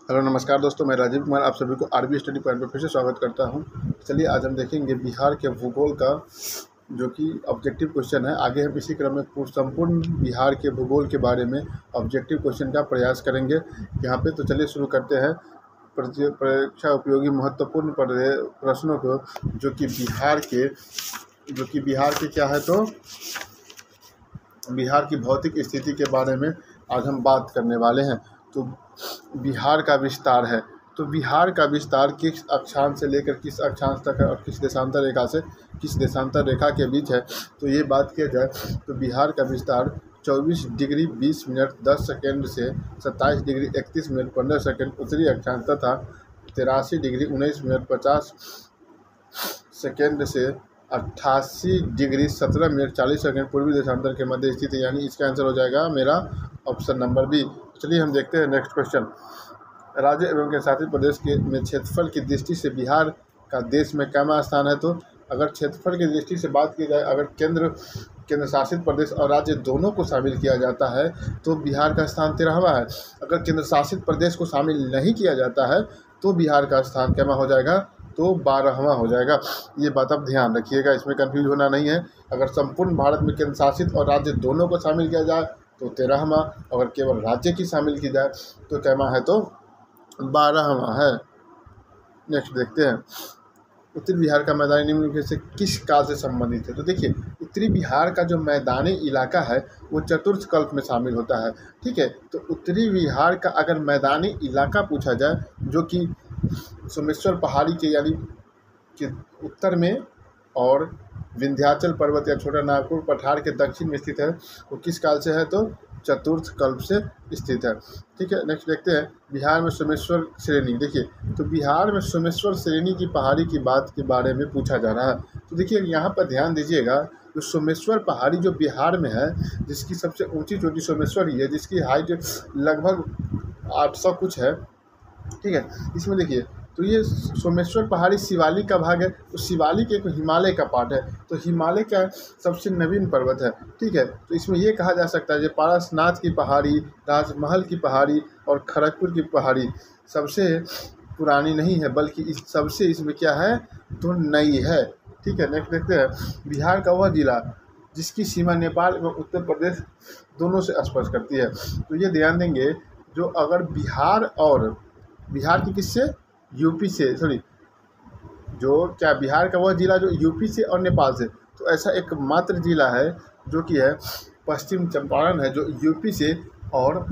Hello नमस्कार दोस्तों, मैं राजीव कुमार आप सभी को आरबी स्टडी पॉइंट पर फिर से स्वागत करता हूं। चलिए आज हम देखेंगे बिहार के भूगोल का जो कि ऑब्जेक्टिव क्वेश्चन है। आगे हम इसी क्रम में संपूर्ण बिहार के भूगोल के बारे में ऑब्जेक्टिव क्वेश्चन का प्रयास करेंगे यहाँ पे। तो चलिए शुरू करते हैं परीक्षा उपयोगी महत्वपूर्ण प्रश्नों को, जो कि बिहार के क्या है, तो बिहार की भौतिक स्थिति के बारे में आज हम बात करने वाले हैं। तो बिहार का विस्तार है, तो बिहार का विस्तार किस अक्षांश से लेकर किस अक्षांश तक है और किस देशांतर रेखा से किस देशांतर रेखा के बीच है। तो ये बात किया जाए तो बिहार का विस्तार 24 डिग्री 20 मिनट 10 सेकेंड से 27 डिग्री 31 मिनट 15 सेकेंड उत्तरी अक्षांश तथा 83 डिग्री 19 मिनट 50 सेकेंड से 88 डिग्री 17 मिनट 40 सेकेंड पूर्वी देशांतर के मध्य स्थित है। यानी इसका आंसर हो जाएगा मेरा ऑप्शन नंबर बी। चलिए हम देखते हैं नेक्स्ट क्वेश्चन। राज्य एवं केंद्र शासित प्रदेश के में क्षेत्रफल की दृष्टि से बिहार का देश में कैमा स्थान है। तो अगर क्षेत्रफल की दृष्टि से बात की जाए, अगर केंद्र शासित प्रदेश और राज्य दोनों को शामिल किया जाता है तो बिहार का स्थान 13वां है। अगर केंद्र शासित प्रदेश को शामिल नहीं किया जाता है तो बिहार का स्थान कैमा हो जाएगा, तो 12वां हो जाएगा। ये बात आप ध्यान रखिएगा, इसमें कंफ्यूज होना नहीं है। अगर संपूर्ण भारत में केंद्र शासित और राज्य दोनों को शामिल किया जाए तो 13वां, अगर केवल राज्य की शामिल की जाए तो कैमा है, तो 12वां है। नेक्स्ट देखते हैं, उत्तरी बिहार का मैदानी निम्नलिखित से किस काल से संबंधित है। तो देखिए, उत्तरी बिहार का जो मैदानी इलाका है वो चतुर्थ कल्प में शामिल होता है। ठीक है, तो उत्तरी बिहार का अगर मैदानी इलाका पूछा जाए, जो कि सोमेश्वर पहाड़ी के यानी कि उत्तर में और विंध्याचल पर्वत या छोटा नागपुर पठार के दक्षिण में स्थित है, वो किस काल से है, तो चतुर्थ कल्प से स्थित है। ठीक है, नेक्स्ट देखते हैं, बिहार में सोमेश्वर श्रेणी। देखिए, तो बिहार में सोमेश्वर श्रेणी की पहाड़ी की बात के बारे में पूछा जा रहा है। तो देखिए यहाँ पर ध्यान दीजिएगा, जो सोमेश्वर पहाड़ी जो बिहार में है, जिसकी सबसे ऊंची चोटी सोमेश्वर ही है, जिसकी हाइट लगभग 800 कुछ है। ठीक है, इसमें देखिए, तो ये सोमेश्वर पहाड़ी शिवालिक का भाग है। तो शिवालिक एक हिमालय का पार्ट है, तो हिमालय का सबसे नवीन पर्वत है। ठीक है, तो इसमें ये कहा जा सकता है कि पारसनाथ की पहाड़ी, राजमहल की पहाड़ी और खड़गपुर की पहाड़ी सबसे पुरानी नहीं है, बल्कि सबसे इसमें क्या है, तो नई है। ठीक है, नेक्स्ट देखते हैं, बिहार का वह जिला जिसकी सीमा नेपाल एवं उत्तर प्रदेश दोनों से स्पर्श करती है। तो ये ध्यान देंगे, जो अगर बिहार की किससे, यूपी से, बिहार का वह जिला जो यूपी से और नेपाल से, तो ऐसा एक मात्र जिला है जो कि है पश्चिम चंपारण है, जो यूपी से और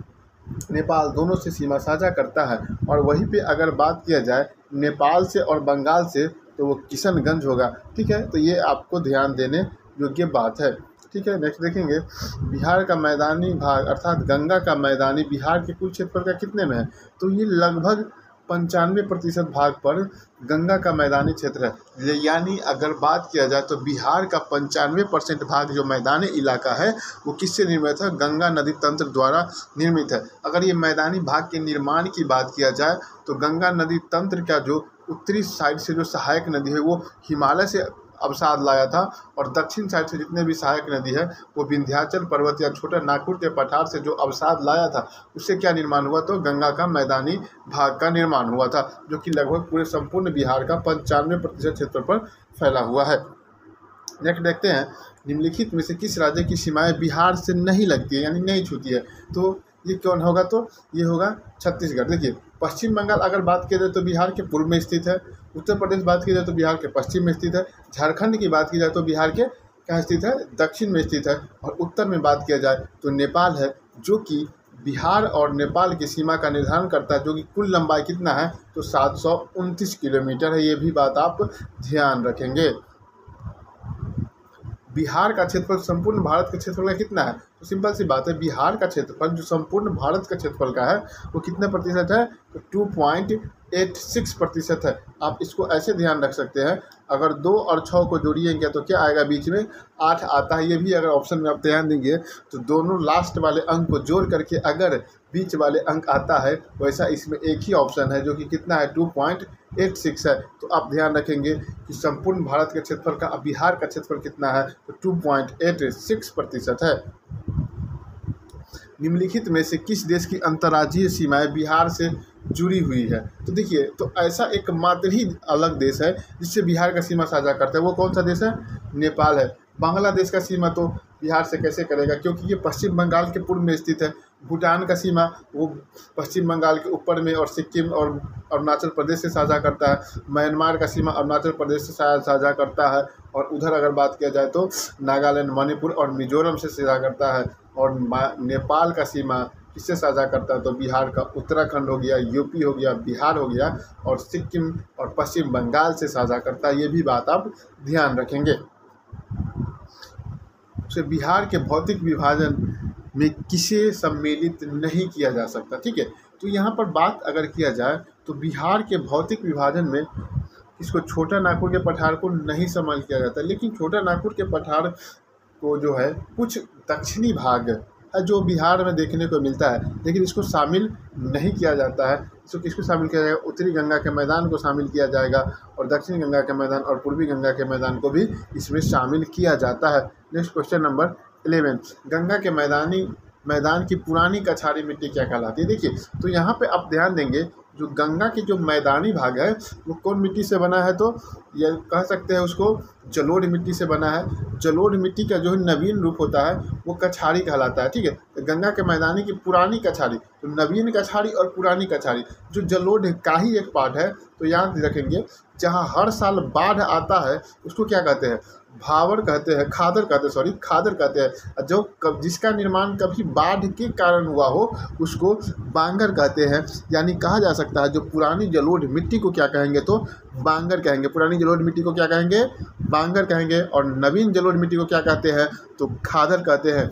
नेपाल दोनों से सीमा साझा करता है। और वहीं पे अगर बात किया जाए नेपाल से और बंगाल से, तो वो किशनगंज होगा। ठीक है, तो ये आपको ध्यान देने योग्य बात है। ठीक है, नेक्स्ट देखेंगे, बिहार का मैदानी भाग अर्थात गंगा का मैदानी बिहार के कुल क्षेत्रफल का कितने में है। तो ये लगभग 95% भाग पर गंगा का मैदानी क्षेत्र है। यानी अगर बात किया जाए तो बिहार का 95% भाग जो मैदानी इलाका है वो किससे निर्मित है, गंगा नदी तंत्र द्वारा निर्मित है। अगर ये मैदानी भाग के निर्माण की बात किया जाए तो गंगा नदी तंत्र का जो उत्तरी साइड से जो सहायक नदी है वो हिमालय से अवसाद लाया था, और दक्षिण साइड से जितने भी सहायक नदी है वो विंध्याचल पर्वत या छोटा नागपुर के पठार से जो अवसाद लाया था, उससे क्या निर्माण हुआ, तो गंगा का मैदानी भाग का निर्माण हुआ था, जो कि लगभग पूरे संपूर्ण बिहार का 95% क्षेत्र पर फैला हुआ है। नेक्स्ट देखते हैं, निम्नलिखित में से किस राज्य की सीमाएं बिहार से नहीं लगती है, यानी नहीं छूती है। तो ये कौन होगा, तो ये होगा छत्तीसगढ़। देखिए, पश्चिम बंगाल अगर बात की जाए तो बिहार के पूर्व में स्थित है, उत्तर प्रदेश बात की जाए तो बिहार के पश्चिम में स्थित है, झारखंड की बात की जाए तो बिहार के कहाँ स्थित है, दक्षिण में स्थित है, और उत्तर में बात किया जाए तो नेपाल है, जो कि बिहार और नेपाल की सीमा का निर्धारण करता है, जो कि कुल लंबाई कितना है, तो 729 किलोमीटर है। ये भी बात आप ध्यान रखेंगे। बिहार का क्षेत्रफल संपूर्ण भारत के क्षेत्रफल का कितना है, तो सिंपल सी बात है, बिहार का क्षेत्रफल जो संपूर्ण भारत के क्षेत्रफल का है वो कितने प्रतिशत है, तो 2.86% है। आप इसको ऐसे ध्यान रख सकते हैं, अगर 2 और 6 को जोड़िएंगे तो क्या आएगा, बीच में 8 आता है। ये भी अगर ऑप्शन में आप ध्यान देंगे तो दोनों लास्ट वाले अंक को जोड़ करके अगर बीच वाले अंक आता है, वैसा इसमें एक ही ऑप्शन है जो कि कितना है, 2.86 है। तो आप ध्यान रखेंगे कि संपूर्ण भारत के क्षेत्रफल का बिहार का क्षेत्रफल कितना है, तो 2.86% है। निम्नलिखित में से किस देश की अंतर्राज्यीय सीमाएं बिहार से जुड़ी हुई है। तो देखिए, तो ऐसा एकमात्र ही अलग देश है जिससे बिहार का सीमा साझा करता है, वो कौन सा देश है? नेपाल है। बांग्लादेश का सीमा तो बिहार से कैसे करेगा, क्योंकि ये पश्चिम बंगाल के पूर्व में स्थित है। भूटान का सीमा वो पश्चिम बंगाल के ऊपर में और सिक्किम और अरुणाचल प्रदेश से साझा करता है। म्यांमार का सीमा अरुणाचल प्रदेश से साझा करता है। और उधर अगर बात किया जाए तो नागालैंड, मणिपुर और मिजोरम से साझा करता है। और नेपाल का सीमा किससे साझा करता है? तो बिहार का उत्तराखंड हो गया, यूपी हो गया, बिहार हो गया और सिक्किम और पश्चिम बंगाल से साझा करता है। ये भी बात आप ध्यान रखेंगे। से बिहार के भौतिक विभाजन में किसे सम्मिलित नहीं किया जा सकता, ठीक है। तो यहाँ पर बात अगर किया जाए तो बिहार के भौतिक विभाजन में इसको छोटा नागपुर के पठार को नहीं सम्मिलित किया जाता, लेकिन छोटा नागपुर के पठार को जो है कुछ दक्षिणी भाग है जो बिहार में देखने को मिलता है, लेकिन इसको शामिल नहीं किया जाता है। इसको किसको शामिल किया जाएगा? उत्तरी गंगा के मैदान को शामिल किया जाएगा और दक्षिणी गंगा के मैदान और पूर्वी गंगा के मैदान को भी इसमें शामिल किया जाता है। नेक्स्ट क्वेश्चन नंबर 11, गंगा के मैदान की पुरानी कछारी मिट्टी क्या कहलाती है? देखिए, तो यहाँ पे आप ध्यान देंगे, जो गंगा की जो मैदानी भाग है वो कौन मिट्टी से बना है? तो ये कह सकते हैं उसको जलोढ़ मिट्टी से बना है। जलोढ़ मिट्टी का जो नवीन रूप होता है वो कछारी कहलाता है, ठीक है। तो गंगा के मैदानी की पुरानी कछारी, तो नवीन कछारी और पुरानी कछारी, जो जलोढ़ का ही एक पार्ट है। तो याद रखेंगे, जहाँ हर साल बाढ़ आता है उसको क्या कहते हैं? भावर कहते हैं, खादर कहते हैं। जो जिसका निर्माण कभी बाढ़ के कारण हुआ हो उसको बांगर कहते हैं। यानी कहा जा सकता है जो पुरानी जलोढ़ मिट्टी को क्या कहेंगे? तो बांगर कहेंगे। पुरानी जलोढ़ मिट्टी को क्या कहेंगे? बांगर कहेंगे। और नवीन जलोढ़ मिट्टी को क्या कहते हैं? तो खादर कहते हैं।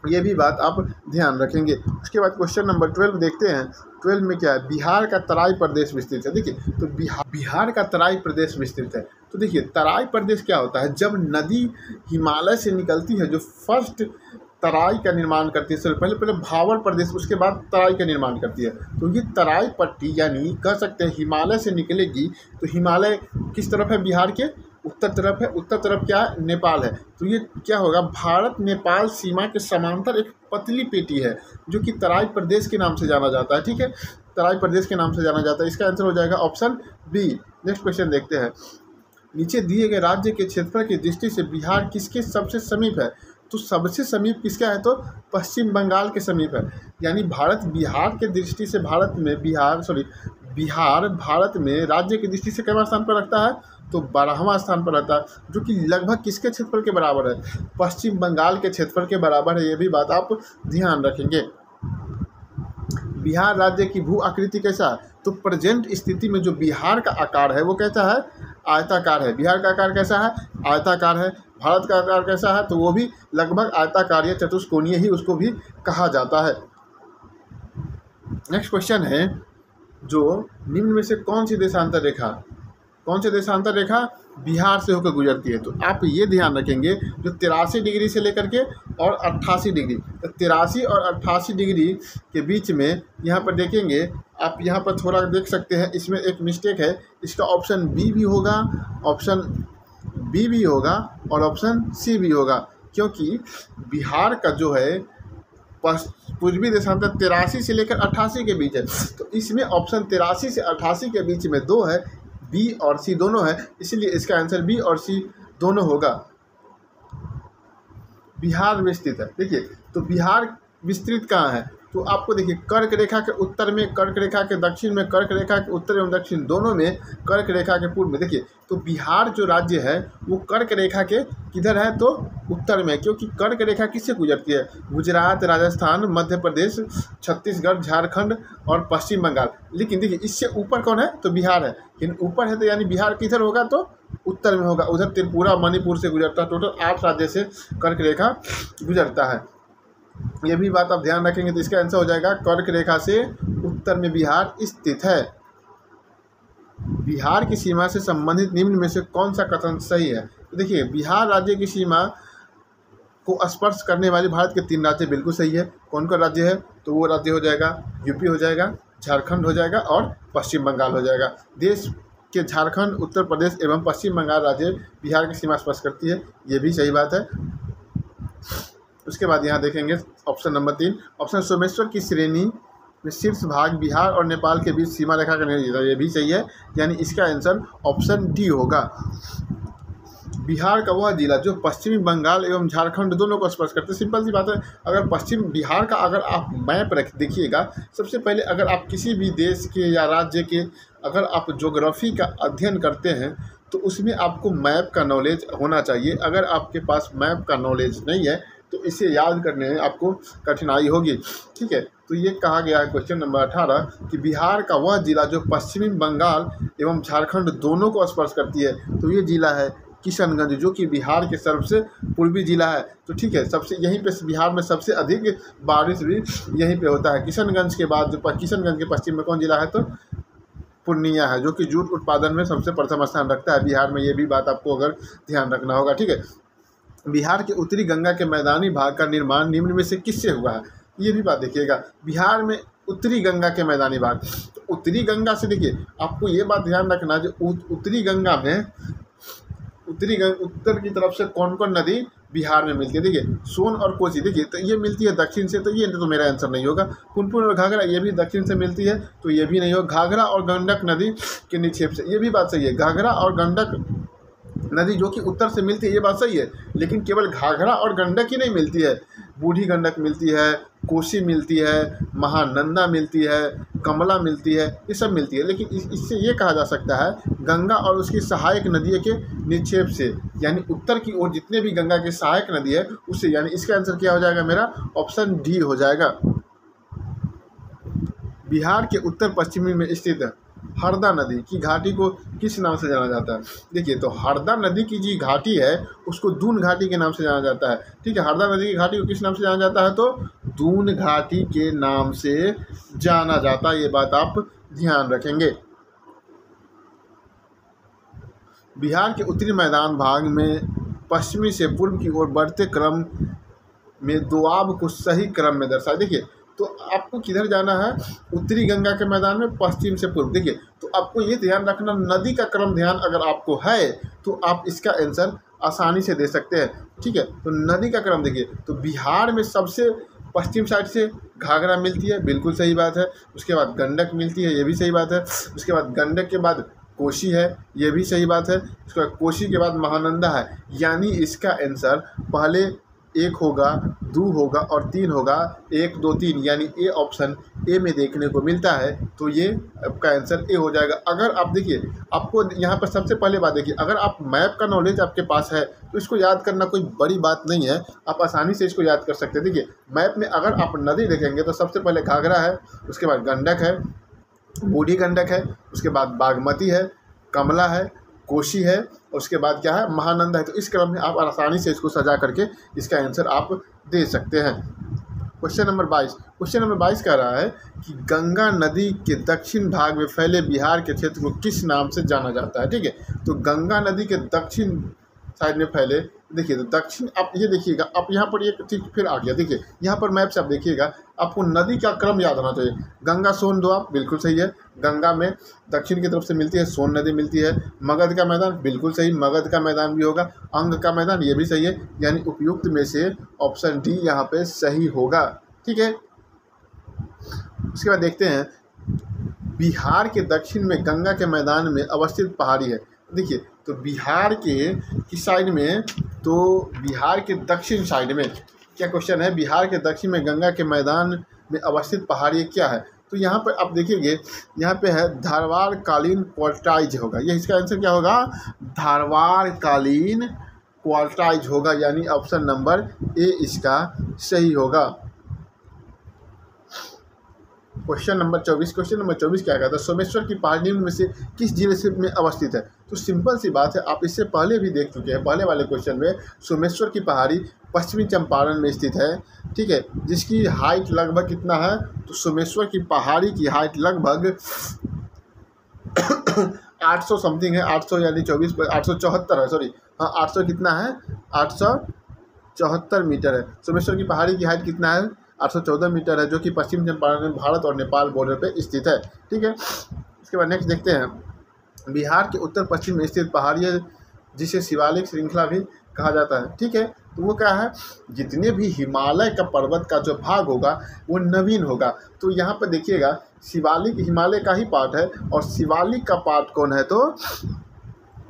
ये भी बात आप ध्यान रखेंगे। उसके बाद क्वेश्चन नंबर 12 देखते हैं। 12 में क्या है? बिहार का तराई प्रदेश विस्तृत है। देखिए, तो बिहार का तराई प्रदेश विस्तृत है। तो देखिए, तराई प्रदेश क्या होता है? जब नदी हिमालय से निकलती है, जो फर्स्ट तराई का निर्माण करती है, पहले भावर प्रदेश, उसके बाद तराई का निर्माण करती है। तो ये तराई पट्टी यानी कह सकते हैं हिमालय से निकलेगी। तो हिमालय किस तरफ है? बिहार के उत्तर तरफ है। उत्तर तरफ क्या है? नेपाल है। तो ये क्या होगा? भारत नेपाल सीमा के समांतर एक पतली पेटी है जो कि तराई प्रदेश के नाम से जाना जाता है, ठीक है। तराई प्रदेश के नाम से जाना जाता है। इसका आंसर हो जाएगा ऑप्शन बी। नेक्स्ट क्वेश्चन देखते हैं। नीचे दिए गए राज्य के क्षेत्रफल की दृष्टि से बिहार किसके सबसे समीप है? तो सबसे समीप किसका है? तो पश्चिम बंगाल के समीप है। यानी बिहार के दृष्टि से बिहार भारत में राज्य की दृष्टि से कितना स्थान पर रखता है? तो 12वां स्थान पर रहता है, जो कि लगभग किसके क्षेत्रफल के बराबर है? पश्चिम बंगाल के क्षेत्रफल के बराबर है। ये भी बात आप ध्यान रखेंगे। बिहार राज्य की भू आकृति कैसा है? तो प्रेजेंट स्थिति में जो बिहार का आकार है वो कैसा है? आयताकार है। बिहार का आकार कैसा है? आयताकार है। भारत का आकार कैसा है? तो वो भी लगभग आयताकार या चतुष्कोणीय ही उसको भी कहा जाता है। नेक्स्ट क्वेश्चन है, जो निम्न में से कौन सी देशांतर रेखा बिहार से होकर गुजरती है? तो आप ये ध्यान रखेंगे, जो 83 डिग्री से लेकर के और 88 डिग्री, तो 83 और 88 डिग्री के बीच में यहाँ पर देखेंगे आप, यहाँ पर थोड़ा देख सकते हैं, इसमें एक मिस्टेक है। इसका ऑप्शन बी भी होगा, ऑप्शन बी भी होगा और ऑप्शन सी भी होगा, क्योंकि बिहार का जो है पूर्वी देशांतर 83 से लेकर 88 के बीच है। तो इसमें ऑप्शन 83 से 88 के बीच में दो है, बी और सी दोनों है, इसलिए इसका आंसर बी और सी दोनों होगा। बिहार विस्तृत है। देखिए, तो बिहार विस्तृत कहाँ है? तो आपको देखिए, कर्क रेखा के उत्तर में, कर्क रेखा के दक्षिण में, कर्क रेखा के उत्तर एवं दक्षिण दोनों में, कर्क रेखा के पूर्व में। देखिए, तो बिहार जो राज्य है वो कर्क रेखा के किधर है? तो उत्तर में, क्योंकि कर्क रेखा किससे गुजरती है? गुजरात, राजस्थान, मध्य प्रदेश, छत्तीसगढ़, झारखंड और पश्चिम बंगाल। लेकिन देखिए, इससे ऊपर कौन है? तो बिहार है। लेकिन ऊपर है तो यानी बिहार किधर होगा? तो उत्तर में होगा। उधर त्रिपुरा, मणिपुर से गुजरता है। टोटल 8 राज्य से कर्क रेखा गुजरता है। ये भी बात आप ध्यान रखेंगे। तो इसका आंसर हो जाएगा कर्क रेखा से उत्तर में बिहार स्थित है। बिहार की सीमा से संबंधित निम्न में से कौन सा कथन सही है? तो देखिए, बिहार राज्य की सीमा को स्पर्श करने वाले भारत के 3 राज्य बिल्कुल सही है। कौन कौन राज्य है? तो वो राज्य हो जाएगा यूपी हो जाएगा, झारखंड हो जाएगा और पश्चिम बंगाल हो जाएगा। देश के झारखंड, उत्तर प्रदेश एवं पश्चिम बंगाल राज्य बिहार की सीमा स्पर्श करती है। ये भी सही बात है। उसके बाद यहाँ देखेंगे ऑप्शन नंबर 3, ऑप्शन सोमेश्वर की श्रेणी में शीर्ष भाग बिहार और नेपाल के बीच सीमा रेखा का निर्धारण, ये भी सही है, यानी इसका आंसर ऑप्शन डी होगा। बिहार का वह जिला जो पश्चिमी बंगाल एवं झारखंड दोनों को स्पर्श करते हैं। सिंपल सी बात है, अगर पश्चिम बिहार का अगर आप मैप रख देखिएगा, सबसे पहले अगर आप किसी भी देश के या राज्य के अगर आप ज्योग्राफी का अध्ययन करते हैं तो उसमें आपको मैप का नॉलेज होना चाहिए। अगर आपके पास मैप का नॉलेज नहीं है तो इसे याद करने में आपको कठिनाई होगी। ठीक है, तो ये कहा गया है क्वेश्चन नंबर 18 कि बिहार का वह जिला जो पश्चिमी बंगाल एवं झारखंड दोनों को स्पर्श करती है, तो ये जिला है किशनगंज, जो कि बिहार के सबसे पूर्वी जिला है। तो ठीक है, सबसे यहीं पे बिहार में सबसे अधिक बारिश भी यहीं पे होता है। किशनगंज के बाद जो किशनगंज के पश्चिम में कौन जिला है, तो पूर्णिया है, जो कि जूट उत्पादन में सबसे प्रथम स्थान रखता है बिहार में। ये भी बात आपको अगर ध्यान रखना होगा। ठीक है, बिहार के उत्तरी गंगा के मैदानी भाग का निर्माण निम्न में से किससे हुआ है, ये भी बात देखिएगा। बिहार में उत्तरी गंगा के मैदानी भाग, तो उत्तरी गंगा से देखिए आपको ये बात ध्यान रखना जो उत्तरी गंगा में उत्तर की तरफ से कौन कौन नदी बिहार में मिलती है। देखिए सोन और कोसी, देखिए तो ये मिलती है दक्षिण से, तो ये तो मेरा आंसर नहीं होगा। पुनपुन और घाघरा ये भी दक्षिण से मिलती है, तो ये भी नहीं होगा। घाघरा और गंडक नदी के निक्षेप से, ये भी बात सही है। घाघरा और गंडक नदी जो कि उत्तर से मिलती है, ये बात सही है, लेकिन केवल घाघरा और गंडक ही नहीं मिलती है, बूढ़ी गंडक मिलती है, कोसी मिलती है, महानंदा मिलती है, कमला मिलती है, ये सब मिलती है। लेकिन इससे ये कहा जा सकता है गंगा और उसकी सहायक नदियों के निक्षेप से, यानी उत्तर की ओर जितने भी गंगा की सहायक नदी है उससे, यानी इसका आंसर क्या हो जाएगा मेरा, ऑप्शन डी हो जाएगा। बिहार के उत्तर पश्चिमी में स्थित हरदा नदी की घाटी को किस नाम से जाना जाता है। देखिए तो हरदा नदी की जो घाटी है उसको दून घाटी के नाम से जाना जाता है। ठीक है, हरदा नदी की घाटी को किस नाम से जाना जाता है, तो दून घाटी के नाम से जाना जाता है। ये बात आप ध्यान रखेंगे। बिहार के उत्तरी मैदान भाग में पश्चिमी से पूर्व की ओर बढ़ते क्रम में दोआब को सही क्रम में दर्शाए। देखिए तो आपको किधर जाना है, उत्तरी गंगा के मैदान में पश्चिम से पूर्व। देखिए तो आपको ये ध्यान रखना, नदी का क्रम ध्यान अगर आपको है तो आप इसका आंसर आसानी से दे सकते हैं। ठीक है, तो नदी का क्रम देखिए, तो बिहार में सबसे पश्चिम साइड से घाघरा मिलती है, बिल्कुल सही बात है। उसके बाद गंडक मिलती है, ये भी सही बात है। उसके बाद गंडक के बाद कोसी है, ये भी सही बात है। उसके बाद कोसी के बाद महानंदा है, यानी इसका आंसर पहले 1 होगा, 2 होगा और 3 होगा। 1 2 3 यानी ए ऑप्शन ए में देखने को मिलता है, तो ये आपका आंसर ए हो जाएगा। अगर आप देखिए आपको यहाँ पर सबसे पहले बात देखिए, अगर आप मैप का नॉलेज आपके पास है तो इसको याद करना कोई बड़ी बात नहीं है, आप आसानी से इसको याद कर सकते हैं। देखिए मैप में अगर आप नदी देखेंगे तो सबसे पहले घाघरा है, उसके बाद गंडक है, बूढ़ी गंडक है, उसके बाद बागमती है, कमला है, कोसी है, उसके बाद क्या है, महानंदा है। तो इस क्रम में आप आसानी से इसको सजा करके इसका आंसर आप दे सकते हैं। क्वेश्चन नंबर 22 कह रहा है कि गंगा नदी के दक्षिण भाग में फैले बिहार के क्षेत्र को किस नाम से जाना जाता है। ठीक है, तो गंगा नदी के दक्षिण साइड में फैले, देखिए तो दक्षिण, आप ये देखिएगा, आप यहाँ पर एक ठीक फिर आ गया। देखिए यहाँ पर मैप से आप देखिएगा, आपको नदी का क्रम याद होना चाहिए। गंगा सोन दोआब बिल्कुल सही है, गंगा में दक्षिण की तरफ से मिलती है, सोन नदी मिलती है। मगध का मैदान बिल्कुल सही, मगध का मैदान भी होगा। अंग का मैदान ये भी सही है, यानी उपयुक्त में से ऑप्शन डी यहाँ पे सही होगा। ठीक है, उसके बाद देखते हैं बिहार के दक्षिण में गंगा के मैदान में अवस्थित पहाड़ी है। देखिए तो बिहार के किस साइड में, तो बिहार के दक्षिण साइड में क्या क्वेश्चन है, बिहार के दक्षिण में गंगा के मैदान में अवस्थित पहाड़ी क्या है। तो यहाँ पर आप देखिएंगे, यहाँ पे है धारवाड़ कालीन क्वार्टाइज होगा, ये इसका आंसर क्या होगा, धारवाड़ कालीन क्वार्टाइज होगा, यानी ऑप्शन नंबर ए इसका सही होगा। क्वेश्चन नंबर 24 क्या कहता है, सोमेश्वर की पहाड़ी निम्न में से किस जिले से में अवस्थित है। तो सिंपल सी बात है, आप इससे पहले भी देख चुके हैं, पहले वाले क्वेश्चन में सोमेश्वर की पहाड़ी पश्चिमी चंपारण में स्थित है। ठीक है, जिसकी हाइट लगभग कितना है, तो सोमेश्वर की पहाड़ी की हाइट लगभग 800 समथिंग है, 800 यानी 874 है, सॉरी हाँ 800 कितना है, 874 मीटर है। सोमेश्वर की पहाड़ी की हाइट कितना है, 814 मीटर है, जो कि पश्चिम चंपारण में भारत और नेपाल बॉर्डर पे स्थित है। ठीक है, इसके बाद नेक्स्ट देखते हैं, बिहार के उत्तर पश्चिम में स्थित पहाड़ी है जिसे शिवालिक श्रृंखला भी कहा जाता है। ठीक है, तो वो क्या है, जितने भी हिमालय का पर्वत का जो भाग होगा वो नवीन होगा। तो यहाँ पर देखिएगा शिवालिक हिमालय का ही पार्ट है और शिवालिक का पार्ट कौन है, तो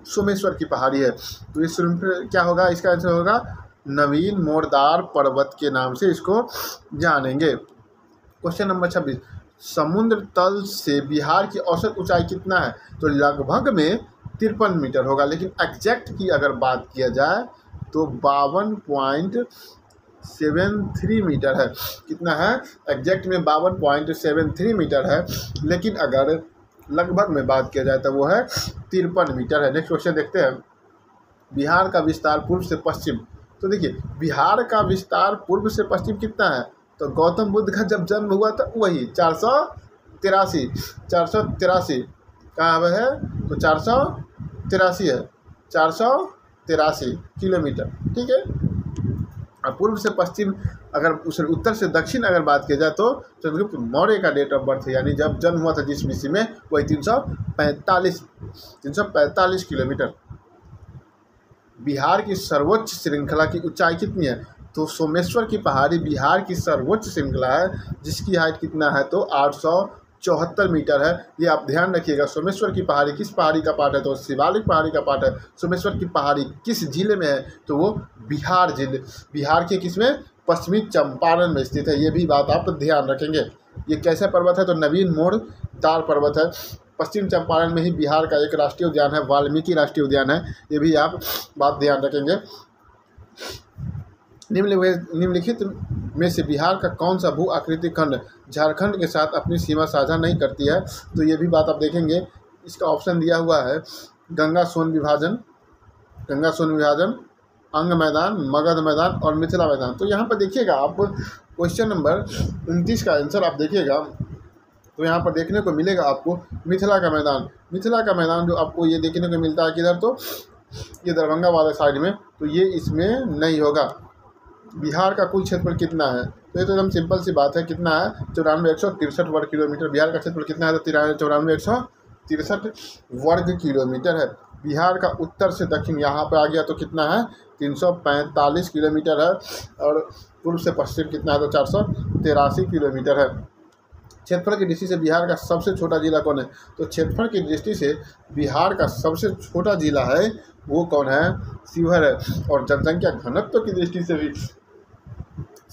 सोमेश्वर की पहाड़ी है। तो इस क्या होगा, इसका आंसर होगा नवीन मोरदार पर्वत के नाम से इसको जानेंगे। क्वेश्चन नंबर 26, समुद्र तल से बिहार की औसत ऊंचाई कितना है, तो लगभग में 53 मीटर होगा, लेकिन एग्जैक्ट की अगर बात किया जाए तो 52.73 मीटर है। कितना है, एग्जैक्ट में 52.73 मीटर है, लेकिन अगर लगभग में बात किया जाए तो वो है 53 मीटर है। नेक्स्ट क्वेश्चन देखते हैं, बिहार का विस्तार पूर्व से पश्चिम। तो देखिए बिहार का विस्तार पूर्व से पश्चिम कितना है, तो गौतम बुद्ध का जब जन्म हुआ था वही 483 कहाँ है, तो 483 है, 483 किलोमीटर, ठीक है। और पूर्व से पश्चिम अगर उस उत्तर से दक्षिण अगर बात की जाए तो चंद्रगुप्त मौर्य का डेट ऑफ बर्थ है, यानी जब जन्म हुआ था जिस मिसी में वही 345 किलोमीटर। बिहार की सर्वोच्च श्रृंखला की ऊंचाई कितनी है, तो सोमेश्वर की पहाड़ी बिहार की सर्वोच्च श्रृंखला है, जिसकी हाइट कितना है, तो 874 मीटर है। ये आप ध्यान रखिएगा। सोमेश्वर की पहाड़ी किस पहाड़ी का पार्ट है, तो शिवालिक पहाड़ी का पार्ट है। सोमेश्वर की पहाड़ी किस जिले में है, तो वो बिहार जिले, बिहार के किसमें, पश्चिमी चंपारण में स्थित है। ये भी बात आप ध्यान रखेंगे। ये कैसा पर्वत है, तो नवीन मोरदार पर्वत है। पश्चिम चंपारण में ही बिहार का एक राष्ट्रीय उद्यान है, वाल्मीकि राष्ट्रीय उद्यान है। ये भी आप बात ध्यान रखेंगे। निम्नलिखित में से बिहार का कौन सा भू आकृति खंड झारखंड के साथ अपनी सीमा साझा नहीं करती है, तो ये भी बात आप देखेंगे। इसका ऑप्शन दिया हुआ है गंगा सोन विभाजन, अंग मैदान, मगध मैदान और मिथिला मैदान। तो यहाँ पर देखिएगा आप क्वेश्चन नंबर 29 का आंसर आप देखिएगा तो यहाँ पर देखने को मिलेगा आपको मिथिला का मैदान जो आपको ये देखने को मिलता है किधर, तो ये दरभंगा वाले साइड में, तो ये इसमें नहीं होगा। बिहार का कुल क्षेत्रफल कितना है, तो ये तो एकदम सिंपल सी बात है, कितना है, 94,163 वर्ग किलोमीटर। बिहार का क्षेत्रफल कितना है, तो 94,163 वर्ग किलोमीटर है। बिहार का उत्तर से दक्षिण यहाँ पे आ गया तो कितना है, 345 किलोमीटर है। और पूर्व से पश्चिम कितना है, तो 483 किलोमीटर है। क्षेत्रफल की दृष्टि से बिहार का सबसे छोटा जिला कौन है, तो क्षेत्रफल की दृष्टि से बिहार का सबसे छोटा जिला है वो कौन है, शिवहर है। और जनसंख्या घनत्व की दृष्टि से भी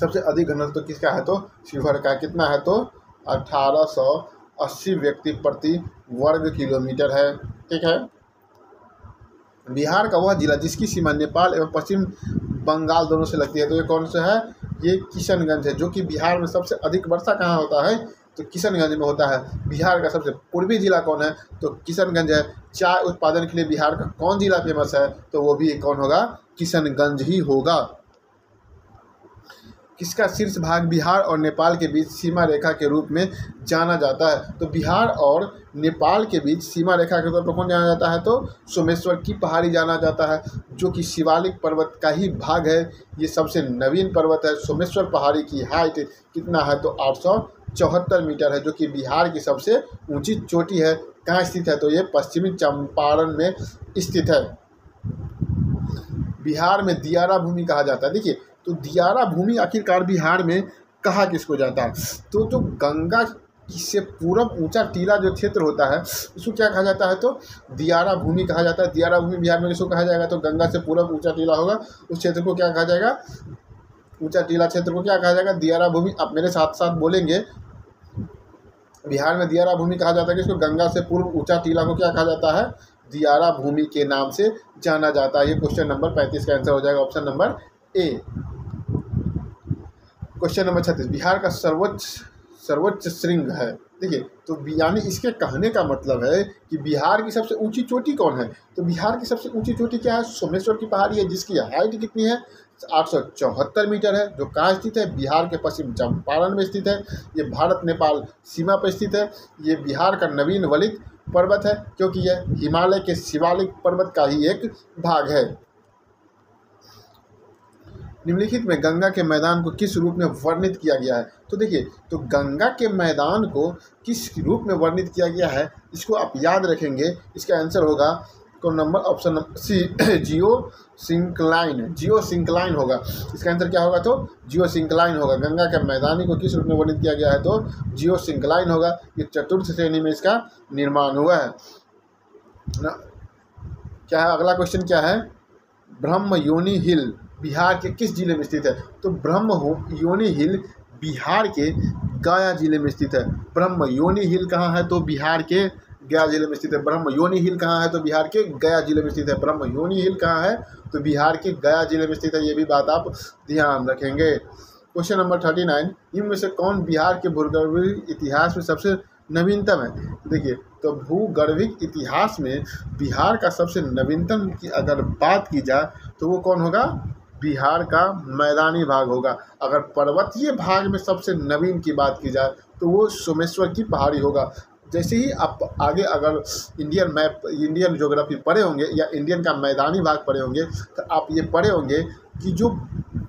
सबसे अधिक घनत्व किसका है, तो शिवहर का। कितना है, तो 1880 व्यक्ति प्रति वर्ग किलोमीटर है, ठीक है। बिहार का वह जिला जिसकी सीमा नेपाल एवं पश्चिम बंगाल दोनों से लगती है, तो ये कौन सा है, ये किशनगंज है। जो कि बिहार में सबसे अधिक वर्षा कहाँ होता है, तो किशनगंज में होता है। बिहार का सबसे पूर्वी जिला कौन है, तो किशनगंज है। चाय उत्पादन के लिए बिहार का कौन जिला फेमस है, तो वो भी कौन होगा, किशनगंज ही होगा। किसका शीर्ष भाग बिहार और नेपाल के बीच सीमा रेखा के रूप में जाना जाता है, तो बिहार और नेपाल के बीच सीमा रेखा के तौर पर कौन जाना जाता है, तो सोमेश्वर की पहाड़ी जाना जाता है, जो कि शिवालिक पर्वत का ही भाग है। ये सबसे नवीन पर्वत है। सोमेश्वर पहाड़ी की हाइट कितना है, तो 874 मीटर है, जो कि बिहार की सबसे ऊंची चोटी है। कहाँ स्थित है, तो ये पश्चिमी चंपारण में स्थित है। बिहार में दियारा भूमि कहा जाता है। देखिए तो दियारा भूमि आखिरकार बिहार में कहा किसको जाता है, तो जो गंगा से पूरब ऊंचा टीला जो क्षेत्र होता है उसको क्या कहा जाता है, तो दियारा भूमि कहा जाता है। दियारा भूमि बिहार में किसको कहा जाएगा, तो गंगा से पूरब ऊंचा टीला होगा उस क्षेत्र को क्या कहा जाएगा, ऊंचा टीला क्षेत्र को क्या कहा जाएगा, दियारा भूमि। आप मेरे साथ साथ बोलेंगे, बिहार में दियारा भूमि कहा जाता है किसको, गंगा से पूर्व ऊंचा टीला को क्या कहा जाता है, दियारा भूमि के नाम से जाना जाता है। ये क्वेश्चन नंबर 35 का आंसर हो जाएगा, option number A. Question number 36, Bihar का सर्वोच्च श्रृंग है। देखिए तो यानी इसके कहने का मतलब है कि बिहार की सबसे ऊंची चोटी कौन है, तो बिहार की सबसे ऊंची चोटी क्या है, सोमेश्वर की पहाड़ी है, जिसकी हाइट कितनी है, 874 मीटर है। जो कहाँ स्थित है, बिहार के पश्चिम चंपारण में स्थित है। ये भारत नेपाल सीमा पर स्थित है। ये बिहार का नवीन वलित पर्वत है, क्योंकि यह हिमालय के शिवालिक पर्वत का ही एक भाग है। निम्नलिखित में गंगा के मैदान को किस रूप में वर्णित किया गया है, तो देखिए तो गंगा के मैदान को किस रूप में वर्णित किया गया है, इसको आप याद रखेंगे। इसका आंसर होगा तो नंबर ऑप्शन नंबर सी जियो सिंक्लाइन होगा। इसका आंसर क्या होगा? तो जियो सिंक्लाइन होगा। गंगा के मैदानी को किस रूप में वर्णित किया गया है? तो जियो सिंक्लाइन होगा। ये चतुर्थ श्रेणी में इसका निर्माण हुआ है ना। क्या है अगला क्वेश्चन? क्या है? ब्रह्मयोनि हिल बिहार के किस जिले में स्थित है? तो ब्रह्मयोनि हिल बिहार के गया जिले में स्थित है। ब्रह्मयोनि हिल कहाँ है? तो बिहार के गया जिले में स्थित है। ब्रह्मयोनि हिल कहाँ है? तो बिहार के गया जिले में स्थित है। ब्रह्मयोनि हिल कहाँ है? तो बिहार के गया जिले में स्थित है। ये भी बात आप ध्यान रखेंगे। क्वेश्चन नंबर 39, इनमें से कौन बिहार के भूगर्भिक इतिहास में सबसे नवीनतम है? देखिए, तो भूगर्भिक इतिहास में बिहार का सबसे नवीनतम की अगर बात की जाए तो वो कौन होगा? बिहार का मैदानी भाग होगा। अगर पर्वतीय भाग में सबसे नवीन की बात की जाए तो वो सोमेश्वर की पहाड़ी होगा। जैसे ही आप आगे अगर इंडियन मैप, इंडियन ज्योग्राफी पढ़े होंगे या इंडियन का मैदानी भाग पढ़े होंगे तो आप ये पढ़े होंगे कि जो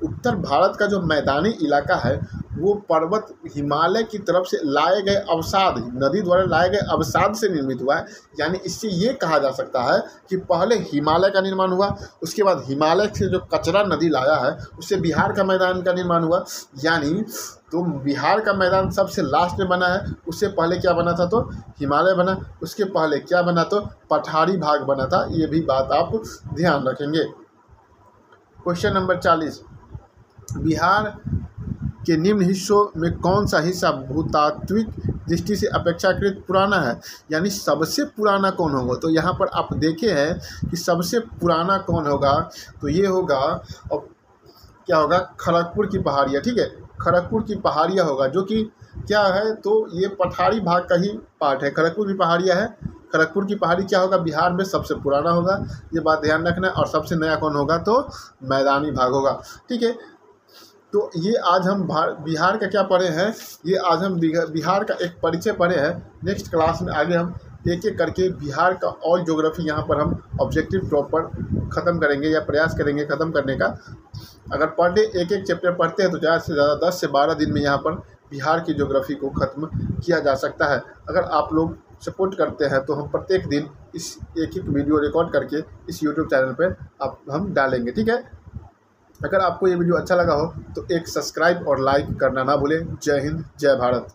उत्तर भारत का जो मैदानी इलाका है वो पर्वत हिमालय की तरफ से लाए गए अवसाद, नदी द्वारा लाए गए अवसाद से निर्मित हुआ है। यानी इससे ये कहा जा सकता है कि पहले हिमालय का निर्माण हुआ, उसके बाद हिमालय से जो कचरा नदी लाया है उससे बिहार का मैदान का निर्माण हुआ। यानी तो बिहार का मैदान सबसे लास्ट में बना है। उससे पहले क्या बना था? तो हिमालय बना। उसके पहले क्या बना? तो पठारी भाग बना था। ये भी बात आप ध्यान रखेंगे। क्वेश्चन नंबर 40, बिहार के निम्न हिस्सों में कौन सा हिस्सा भूतात्विक दृष्टि से अपेक्षाकृत पुराना है? यानी सबसे पुराना कौन होगा? तो यहाँ पर आप देखे हैं कि सबसे पुराना कौन होगा? तो ये होगा, और क्या होगा? खड़गपुर की पहाड़ियाँ। ठीक है, खड़गपुर की पहाड़ियाँ होगा, जो कि क्या है? तो ये पठारी भाग का ही पार्ट है। खड़गपुर की पहाड़ियाँ है। खड़गपुर की पहाड़ी क्या होगा? बिहार में सबसे पुराना होगा। ये बात ध्यान रखना है। और सबसे नया कौन होगा? तो मैदानी भाग होगा। ठीक है, तो ये आज हम बिहार का क्या पढ़े हैं? ये आज हम बिहार का एक परिचय पढ़े हैं। नेक्स्ट क्लास में आगे हम एक एक करके बिहार का और ज्योग्राफी यहाँ पर हम ऑब्जेक्टिव प्रॉपर ख़त्म करेंगे या प्रयास करेंगे ख़त्म करने का। अगर पर डे एक एक चैप्टर पढ़ते हैं तो ज़्यादा से ज़्यादा 10 से 12 दिन में यहाँ पर बिहार की ज्योग्राफी को ख़त्म किया जा सकता है। अगर आप लोग सपोर्ट करते हैं तो हम प्रत्येक दिन इस एक वीडियो रिकॉर्ड करके इस यूट्यूब चैनल पर हम डालेंगे। ठीक है, अगर आपको ये वीडियो अच्छा लगा हो तो एक सब्सक्राइब और लाइक करना ना भूलें। जय हिंद, जय भारत।